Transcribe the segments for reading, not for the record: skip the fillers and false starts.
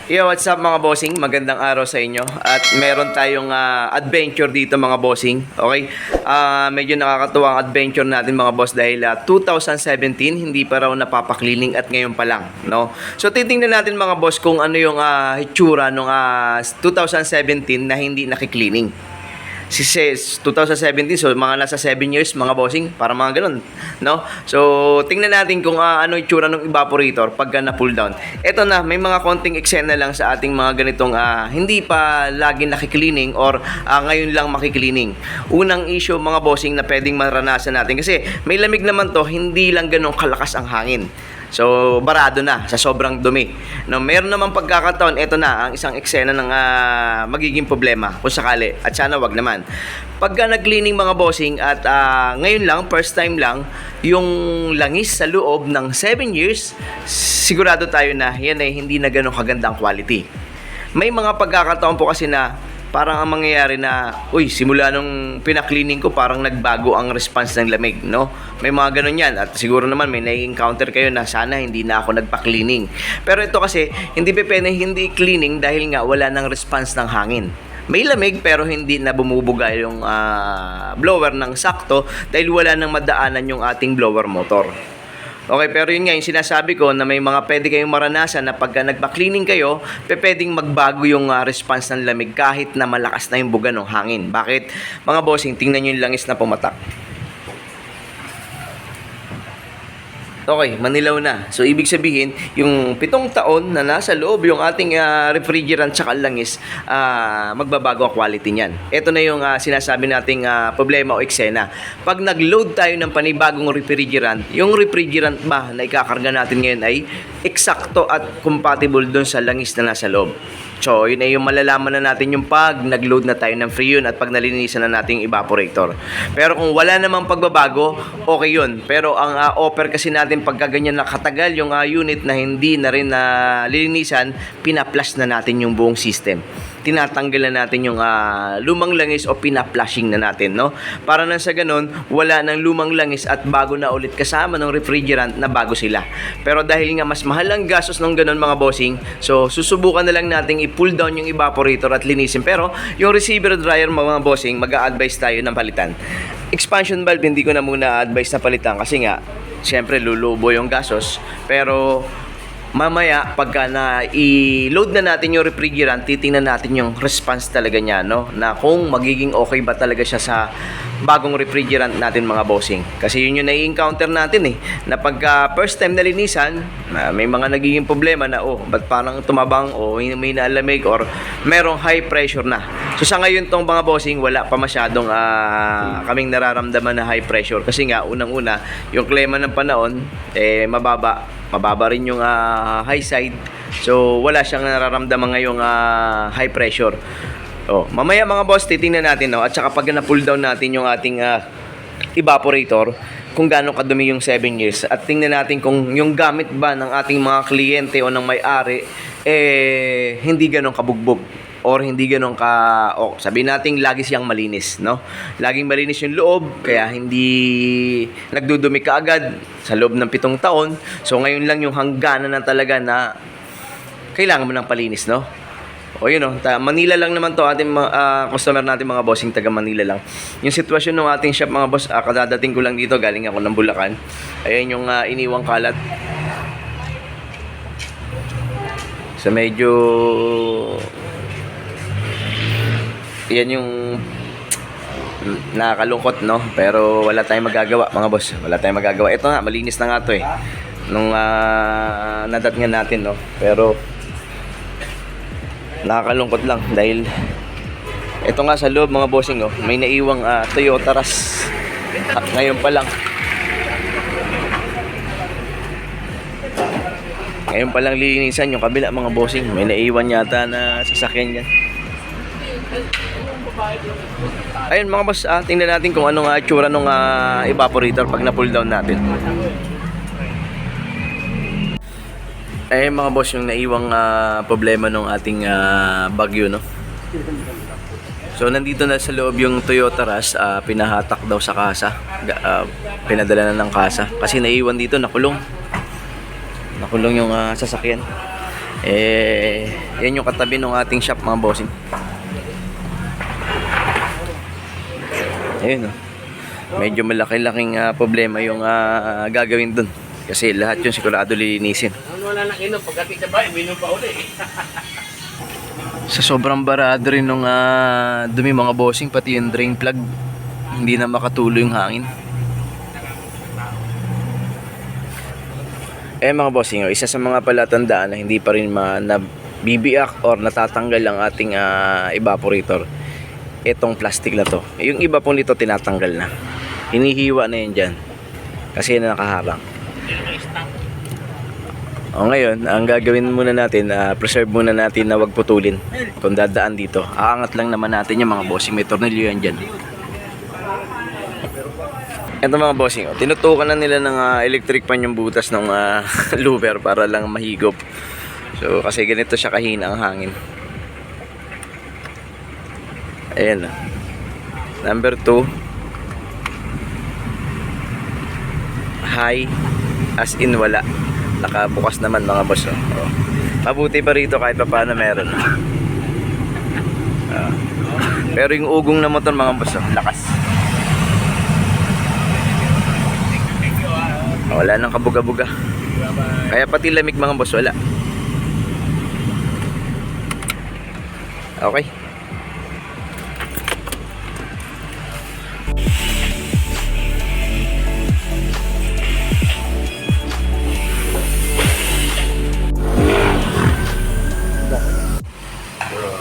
Yo, what's up mga bossing? Magandang araw sa inyo. At meron tayong adventure dito mga bossing. Okay? Medyo nakakatuwa ang adventure natin mga boss dahil 2017 hindi pa raw napapaklining at ngayon pa lang, no? So titingnan natin mga boss kung ano yung hitsura nung 2017 na hindi nakiklining. Si 2017, so mga nasa 7 years mga bossing, para mga ganun, no? So tingnan natin kung ano itsura ng evaporator pagka na-pull down. Ito na, may mga konting eksena lang sa ating mga ganitong hindi pa lagi nakiklining or ngayon lang makiklining. Unang issue mga bossing na pwedeng maranasan natin kasi may lamig naman to, hindi lang ganun kalakas ang hangin. So, barado na sa sobrang dumi. No, meron naman pagkakataon, ito na ang isang eksena ng magiging problema kung sakali. At sana wag naman. Pagka nag-cleaning mga bossing at ngayon lang, first time lang, yung langis sa loob ng 7 years, sigurado tayo na yan ay hindi na ganun kagandang quality. May mga pagkakataon po kasi na parang ang mangyayari na, simula nung pinaklining ko, parang nagbago ang response ng lamig, no? May mga ganun yan. At siguro naman may nai-encounter kayo na sana hindi na ako nagpa-cleaning. Pero ito kasi, hindi pwede hindi cleaning dahil nga wala ng response ng hangin. May lamig pero hindi na bumubuga yung blower ng sakto dahil wala nang madaanan yung ating blower motor. Okay, pero yun nga, yung sinasabi ko na may mga pwede kayong maranasan na pagka nagpa-cleaning kayo, pwedeng magbago yung response ng lamig kahit na malakas na yung buga ng hangin. Bakit? Mga bossing, tingnan nyo yung langis na pumatak. Okay, manilaw na. So, ibig sabihin, yung 7 taon na nasa loob yung ating refrigerant tsaka langis, magbabago ang quality niyan. Ito na yung sinasabi nating problema o eksena. Pag nag-load tayo ng panibagong refrigerant, yung refrigerant ba na ikakarga natin ngayon ay eksakto at compatible doon sa langis na nasa loob. So, yun ay yung malalaman na natin yung pag nag-load na tayo ng Freon at pag nalinisan na natin yung evaporator. Pero kung wala namang pagbabago, okay yun. Pero ang offer kasi natin pagka ganyan nakatagal yung unit na hindi na rin lilinisan, pinaplush na natin yung buong system. Tinatanggal na natin yung lumang langis o pinaplushing na natin, no? Para nang sa ganun, wala ng lumang langis at bago na ulit kasama ng refrigerant na bago sila. Pero dahil nga mas mahal ang gastos ng ganun mga bossing, so susubukan na lang nating i-pull down yung evaporator at linisin. Pero yung receiver dryer mga bossing, mag-a-advise tayo ng palitan. Expansion valve, hindi ko na muna advise na palitan kasi nga, siyempre lulubo yung gastos. Pero mamaya, pagka i-load na natin yung refrigerant, titingnan natin yung response talaga niya, no? Na kung magiging okay ba talaga siya sa bagong refrigerant natin mga bossing. Kasi yun yung nai-encounter natin na pagka first time nalinisan, may mga nagiging problema na, ba't parang tumabang o may naalamig or merong high pressure na. So sa ngayon tong mga bossing, wala pa masyadong kaming nararamdaman na high pressure. Kasi nga, unang-una, yung klima ng panahon, mababa rin yung high side. So wala siyang nararamdaman ngayong high pressure. Mamaya mga boss, titingnan natin, no? At saka pag na-pull down natin yung ating evaporator, kung gaano kadumi yung 7 years. At tingnan natin kung yung gamit ba ng ating mga kliyente o ng may-ari hindi ganun kabugbog or hindi ganun sabihin natin lagi siyang malinis, no? Laging malinis yung loob, kaya hindi nagdudumi kaagad sa loob ng 7 taon. So ngayon lang yung hangganan na talaga na kailangan mo ng palinis, no? Manila lang naman to ating customer natin mga bossing, taga Manila lang. Yung sitwasyon ng ating shop mga boss, kadadating ko lang dito, galing ako ng Bulacan. Ayan yung iniwang kalat. So medyo yan yung nakakalungkot, no? Pero wala tayong magagawa mga boss, wala tayong magagawa. Ito nga, malinis na nga to nung nadat nga natin, no? Pero nakakalungkot lang dahil ito nga sa loob mga bossing, may naiwang Toyota Rush ngayon pa lang. Ngayon pa lang lilinisan yung kabila mga bossing, may naiwan yata na sasakyan yan. Ayun mga boss, tingnan natin kung anong itsura ng evaporator pag na-pull down natin. Mga boss, yung naiwang problema ng ating bagyo, no? So nandito na sa loob yung Toyota Rush, pinahatak daw sa kasa, pinadala na ng kasa kasi naiwan dito, nakulong yung sasakyan. Yan yung katabi ng ating shop mga bossing. Ayun, oh. Medyo malaki-laking problema yung gagawin dun. Kasi lahat yun sigurado lilinisin. Wala nang inom, pagdating sa bahay, minom pa uli. Sa sobrang barado rin nung dumi mga bossing, pati yung drain plug, hindi na makatuloy yung hangin. Mga bossing, isa sa mga palatandaan na hindi pa rin nabibiyak or natatanggal ang ating evaporator, itong plastic na to. Yung iba po nito tinatanggal na, hinihiwa na yan dyan kasi na nakaharang. Ngayon, ang gagawin muna natin, preserve muna natin na wag putulin kung dadaan dito. Aangat lang naman natin yung mga bossing, may tornilyo yan dyan. Ito mga bossing, tinutukan na nila ng electric pan yung butas ng louver para lang mahigop. So kasi ganito siya kahina ang hangin. Ayan. Number 2, high as in wala. Nakabukas naman mga boss. Mabuti pa rito kahit pa paano meron. Pero yung ugong na motor mga boss, lakas. Wala nang kabuga-buga. Kaya pati lamig mga boss wala. Okay.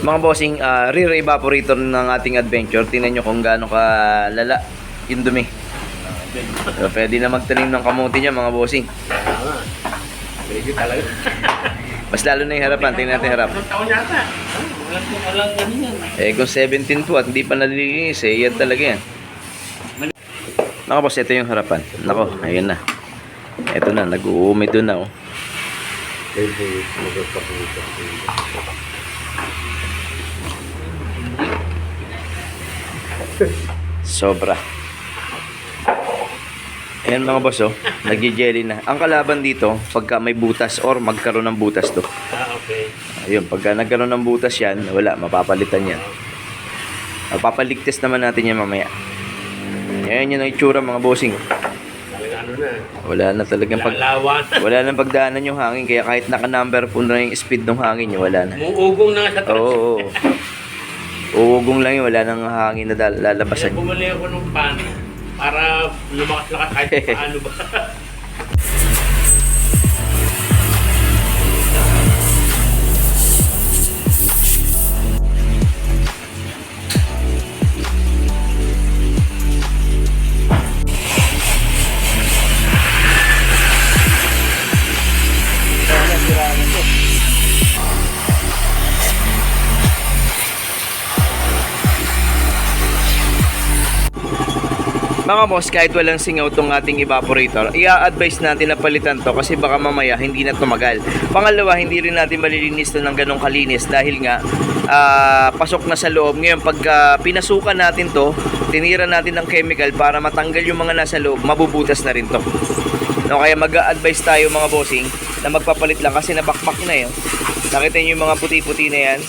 Mga bossing, rear evaporator ng ating adventure. Tingnan nyo kung gaano kalala yung dumi. So, pwede na magtanim ng kamuti niya mga bossing. Medyo talaga. Mas lalo na yung harapan. Tingnan natin harap. Anong taon yata? Walang ganyan. Kung 17 po at hindi pa nalilinis, yan talaga yan. Naka boss, ito yung harapan. Nako, ayun na. Ito na, nag-uumi doon na. Sobra. Ayan mga boss, nagje-jelly na. Ang kalaban dito, pagka may butas or magkaroon ng butas to. Okay. Ayun, pagka nagkaroon ng butas yan, wala, mapapalitan yan. Mapapaligtas naman natin yan mamaya. Ayan yun ang itsura mga bossing. Ano na? Wala na talagang wala nang pagdaanan yung hangin, kaya kahit naka-number po na yung speed ng hangin nyo, wala na. Muugong na sa truck. Oo. Uugong lang yun, wala nang hangin na lalabasan. Kaya bumali ako ng pan para lumakas-lakas kahit paano ba. Mga boss, kahit walang singaw tong ating evaporator, i-advise natin na palitan to kasi baka mamaya hindi na tumagal. Pangalawa, hindi rin natin malilinis to ng ganong kalinis dahil nga pasok na sa loob. Ngayon, pag pinasukan natin to, tinira natin ng chemical para matanggal yung mga nasa loob, mabubutas na rin to. No, kaya mag-a-advise tayo mga bossing na magpapalit lang kasi nabakbak na yun. Nakita nyo yung mga puti-puti na yan?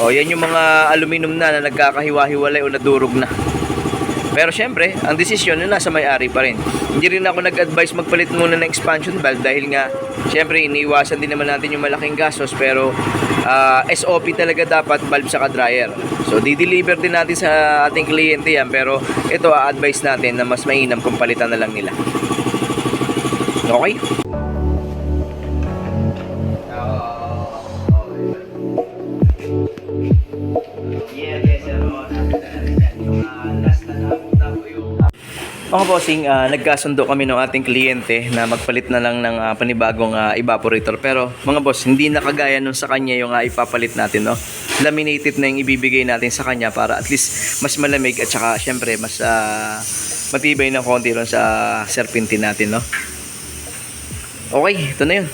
Yan yung mga aluminum na nagkakahiwa-hiwalay o nadurog na. Pero syempre, ang desisyon na nasa may-ari pa rin. Hindi rin ako nag-advise magpalit muna ng expansion valve dahil nga, syempre, iniiwasan din naman natin yung malaking gastos. Pero, SOP talaga dapat valve sa dryer. So, di-deliver din natin sa ating kliyente yan. Pero, ito, a-advise natin na mas mainam kung palitan na lang nila. Okay? Mga bossing, nagkasundo kami ng ating kliyente na magpalit na lang ng panibagong evaporator. Pero mga boss, hindi na kagaya nung sa kanya yung ipapalit natin, no? Laminated na yung ibibigay natin sa kanya para at least mas malamig at saka syempre mas matibay ng konti ron sa serpentine natin, no? Okay, ito na yun.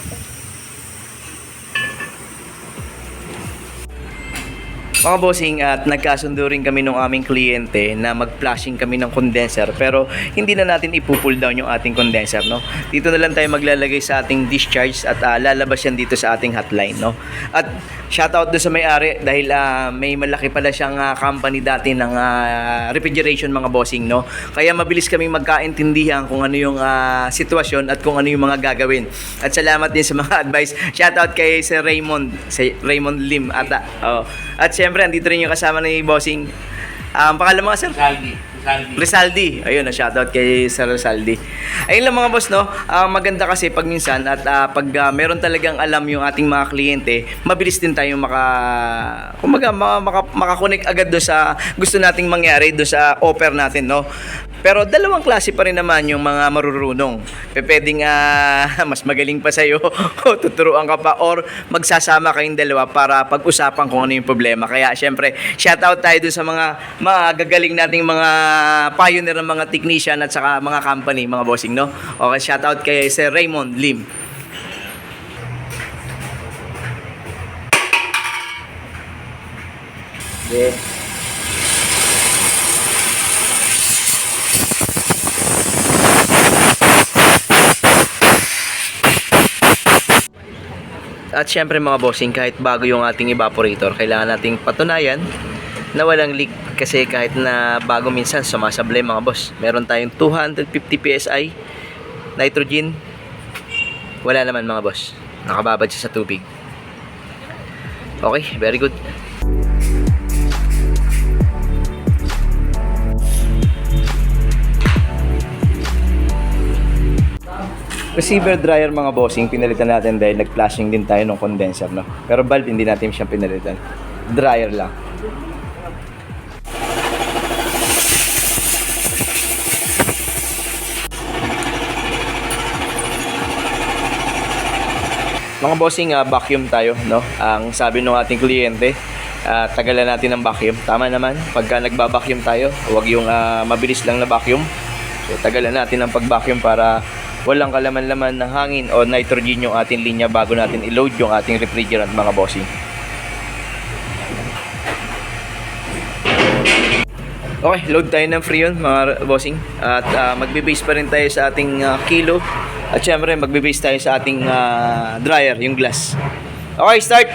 Mga bossing, at nagkasundo rin kami ng aming kliyente na mag-flashing kami ng condenser, pero hindi na natin ipupull down yung ating condenser, no? Dito na lang tayo maglalagay sa ating discharge at lalabas yan dito sa ating hotline, no? At shoutout doon sa may-ari dahil may malaki pala siyang company dati ng refrigeration, mga bossing, no? Kaya mabilis kaming magkaintindihan kung ano yung sitwasyon at kung ano yung mga gagawin. At salamat din sa mga advice. Shoutout kay Sir Raymond, si Raymond Lim ata. Oh. At syempre, andito rin yung kasama ni bossing. Pangalan mo nga, sir? Saldi. Rizaldi. Ayun, shoutout kay Sir Rizaldi. Ayun lang mga boss, no? Maganda kasi pag minsan at pag meron talagang alam yung ating mga kliyente, mabilis din tayong makakonect agad do sa gusto nating mangyari do sa offer natin, no? Pero dalawang klase pa rin naman yung mga marurunong. Pwedeng mas magaling pa sa'yo o tuturuan ka pa or magsasama kayong dalawa para pag-usapan kung ano yung problema. Kaya syempre, shoutout tayo dun sa mga magagaling nating mga pioneer ng mga technician at saka mga company, mga bossing, no? Okay, shoutout kay Sir Raymond Lim. Yeah. At syempre mga bossing, kahit bago yung ating evaporator, kailangan nating patunayan na walang leak. Kasi kahit na bago, minsan sumasablay mga boss. Meron tayong 250 PSI nitrogen, wala naman mga boss, nakababad siya sa tubig. Okay, very good. Receiver dryer mga bossing, pinalitan natin dahil nag-flashing din tayo ng condenser, no? Pero valve hindi natin siyang pinalitan. Dryer lang. Mga bossing, vacuum tayo, no? Ang sabi ng ating kliyente, tagalan natin ng vacuum. Tama naman, pagka nagba-vacuum tayo, huwag yung mabilis lang na vacuum. So tagalan natin ng pag-vacuum para walang kalaman-laman ng hangin o nitrogen yung ating linya bago natin i-load yung ating refrigerant, mga bossing. Okay, load tayo ng Freon, mga bossing. At magbe-base pa rin tayo sa ating kilo. At syempre, magbe-base tayo sa ating dryer, yung glass. Okay, start!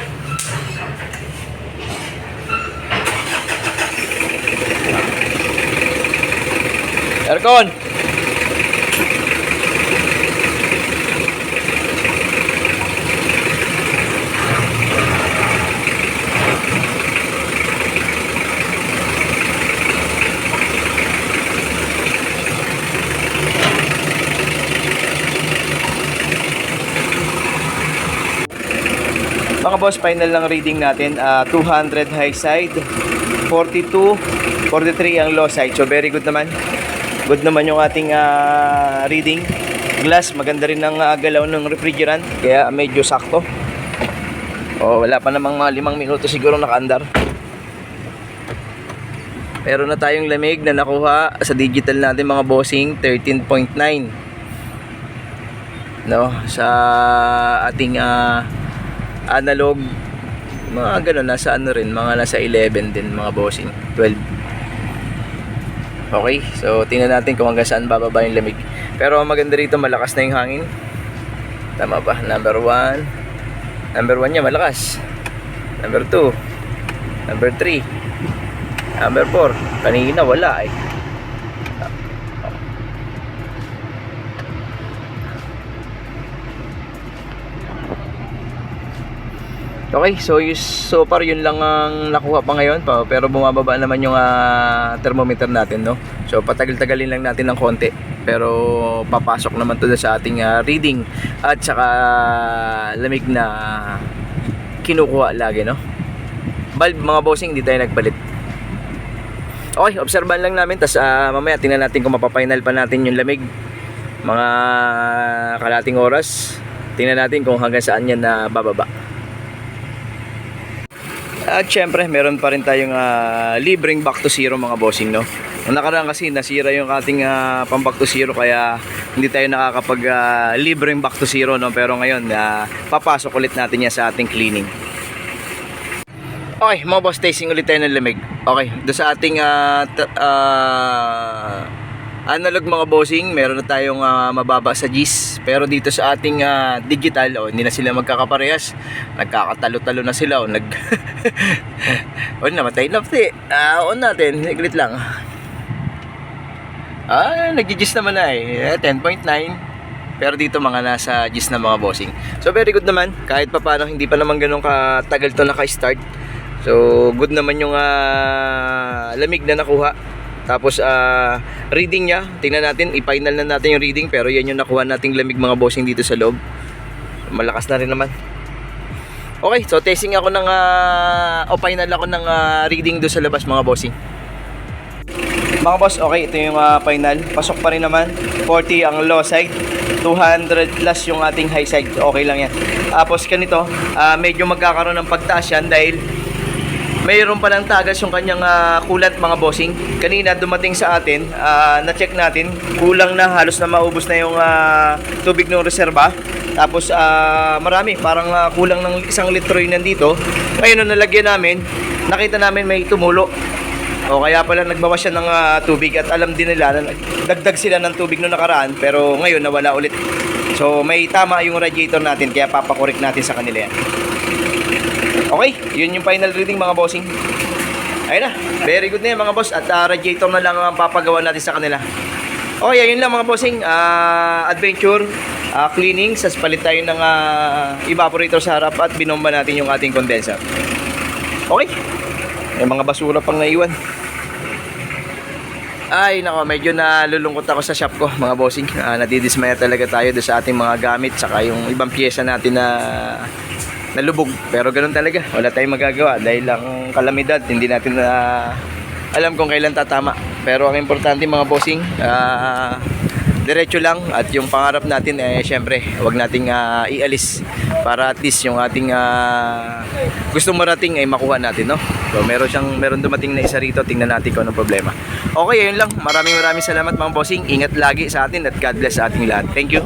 Aircon! Mga boss, final lang reading natin, 200 high side, 42, 43 ang low side. So very good naman. Good naman yung ating reading. Glass, maganda rin ang galaw ng refrigerant, kaya medyo sakto. Wala pa namang mga 5 minuto siguro nakaandar. Meron na tayong lamig na nakuha sa digital natin, mga bossing, 13.9. No, sa ating analog, mga gano'n, nasa ano rin, mga nasa 11 din, mga bossing, 12. Okay, so tingnan natin kung hanggang saan bababa yung lamig. Pero maganda rito, malakas na yung hangin. Tama ba? Number 1 nya malakas. Number 2, number 3, number 4. Kanina wala eh. Okay, so far yun lang ang nakuha pa ngayon, pero bumababa naman yung thermometer natin, no? So patagal-tagalin lang natin ng konti, pero papasok naman to sa ating reading at saka lamig na kinukuha lagi, no? Valve, mga bossing, hindi tayo nagpalit. Okay, obserbahan lang namin, tas mamaya tingnan natin kung mapapainal pa natin yung lamig. Mga kalating oras, tingnan natin kung hanggang saan yan na bababa. At syempre, meron pa rin tayong libreng back to zero, mga bossing, no? Ang nakaraan kasi nasira yung ating pang back to zero, kaya hindi tayo nakakapag libreng back to zero, no? Pero ngayon, papasok ulit natin yan sa ating cleaning. Okay, mga boss, tasting ulit tayo ng lamig. Okay, doon sa ating analog mga bossing, meron na tayong mababa sa G's. Pero dito sa ating digital, hindi na sila magkakaparehas. Nagkakatalo-talo na sila. Namatay na pati. On natin, siglit lang. Nag-G's naman na 10.9. Pero dito mga nasa G's na mga bossing. So very good naman. Kahit pa paano, hindi pa naman ganun katagal to naka-start. So good naman yung lamig na nakuha. Tapos reading niya, tingnan natin, i-final na natin yung reading. Pero yan yung nakuha nating lamig mga bossing dito sa loob. Malakas na rin naman. Okay, so testing ako ng final ako ng reading doon sa labas mga bossing. Mga boss, okay, ito yung final. Pasok pa rin naman. 40 ang low side, 200 plus yung ating high side. Okay lang yan. Tapos ganito, medyo magkakaroon ng pagtaas yan dahil mayroon pa lang tagas yung kanyang coolant mga bossing. Kanina dumating sa atin, na-check natin, kulang na, halos na maubos na yung tubig ng reserba. Tapos marami, parang kulang ng 1 litro yun nandito. Ngayon nung nalagyan namin, nakita namin may tumulo. O kaya pala nagbawas siya ng tubig at alam din nila na dagdag sila ng tubig noong nakaraan pero ngayon nawala ulit. So may tama yung radiator natin kaya papakorek natin sa kanila yan. Okay, yun yung final reading mga bossing. Ayun na, very good na yan mga boss. At radiator na lang ang papagawa natin sa kanila. Okay, yun lang mga bossing. Adventure, cleaning. Sas palit tayo ng evaporator sa harap at binomba natin yung ating condenser. Okay, may mga basura pang naiwan. Ay nako, medyo nalulungkot ako sa shop ko mga bossing. Nadidismaya talaga tayo doon sa ating mga gamit. Saka yung ibang pyesa natin na nalubog, pero ganun talaga, wala tayong magagawa dahil lang kalamidad, hindi natin alam kung kailan tatama. Pero ang importante mga bossing, diretso lang at yung pangarap natin syempre wag nating ialis para at least yung ating gusto marating ay makuha natin, no? So meron dumating na isa rito, tingnan natin kung anong problema. Okay, ayun lang, maraming salamat mga bossing, ingat lagi sa atin at God bless sa ating lahat. Thank you.